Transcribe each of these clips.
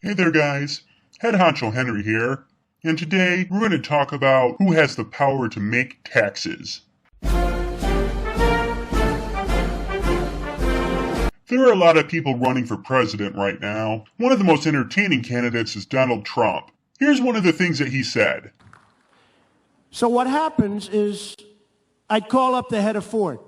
Hey there guys, Head Honcho Henry here, and today we're going to talk about who has the power to make taxes. There are a lot of people running for president right now. One of the most entertaining candidates is Donald Trump. Here's one of the things that he said. So what happens is I'd call up the head of Ford.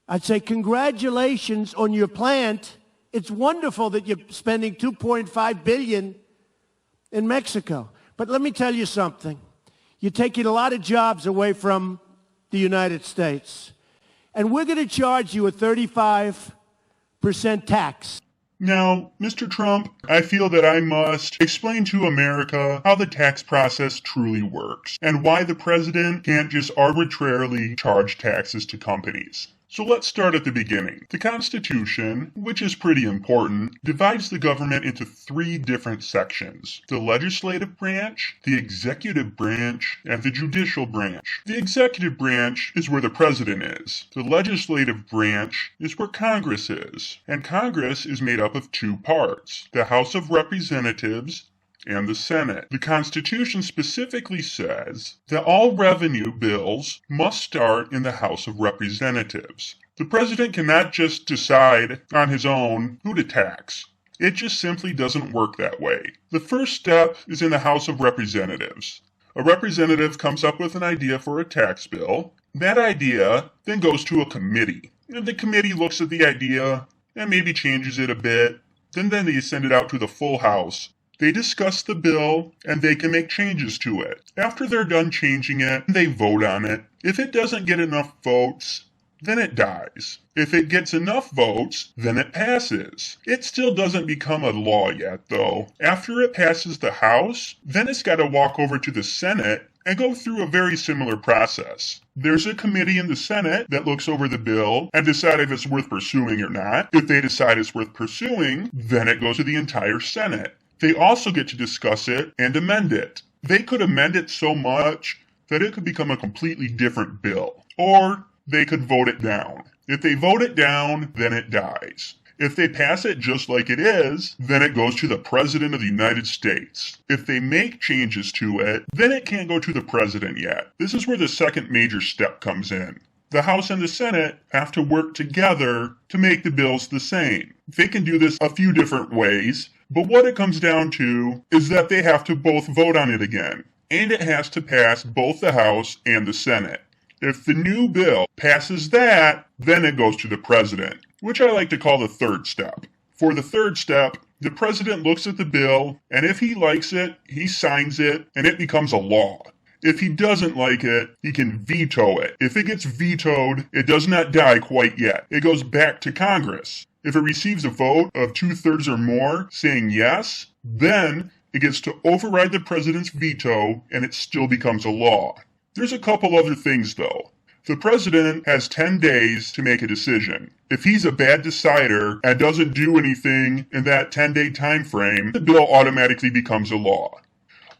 I'd say, congratulations on your plant. It's wonderful that you're spending $2.5 billion in Mexico. But let me tell you something. You're taking a lot of jobs away from the United States. And we're going to charge you a 35% tax. Now, Mr. Trump, I feel that I must explain to America how the tax process truly works and why the president can't just arbitrarily charge taxes to companies. So let's start at the beginning. The Constitution, which is pretty important, divides the government into three different sections: the legislative branch, the executive branch, and the judicial branch. The executive branch is where the president is. The legislative branch is where Congress is. And Congress is made up of two parts: the House of Representatives and the Senate. The Constitution specifically says that all revenue bills must start in the House of Representatives. The president cannot just decide on his own who to tax. It just simply doesn't work that way. The first step is in the House of Representatives. A representative comes up with an idea for a tax bill. That idea then goes to a committee. And the committee looks at the idea and maybe changes it a bit. Then they send it out to the full House. They discuss the bill, and they can make changes to it. After they're done changing it, they vote on it. If it doesn't get enough votes, then it dies. If it gets enough votes, then it passes. It still doesn't become a law yet, though. After it passes the House, then it's got to walk over to the Senate and go through a very similar process. There's a committee in the Senate that looks over the bill and decide if it's worth pursuing or not. If they decide it's worth pursuing, then it goes to the entire Senate. They also get to discuss it and amend it. They could amend it so much that it could become a completely different bill. Or they could vote it down. If they vote it down, then it dies. If they pass it just like it is, then it goes to the President of the United States. If they make changes to it, then it can't go to the President yet. This is where the second major step comes in. The House and the Senate have to work together to make the bills the same. They can do this a few different ways, but what it comes down to is that they have to both vote on it again, and it has to pass both the House and the Senate. If the new bill passes that, then it goes to the president, which I like to call the third step. For the third step, the president looks at the bill, and if he likes it, he signs it, and it becomes a law. If he doesn't like it, he can veto it. If it gets vetoed, it does not die quite yet. It goes back to Congress. If it receives a vote of 2/3 or more saying yes, then it gets to override the president's veto and it still becomes a law. There's a couple other things though. The president has 10 days to make a decision. If he's a bad decider and doesn't do anything in that 10-day time frame, the bill automatically becomes a law.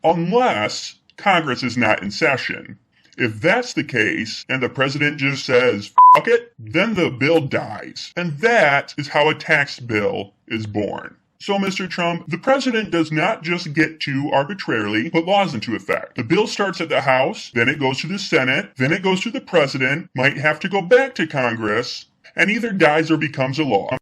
Unless Congress is not in session. If that's the case, and the president just says, "Fuck it," then the bill dies. And that is how a tax bill is born. So, Mr. Trump, the president does not just get to arbitrarily put laws into effect. The bill starts at the House, then it goes to the Senate, then it goes to the president, might have to go back to Congress, and either dies or becomes a law.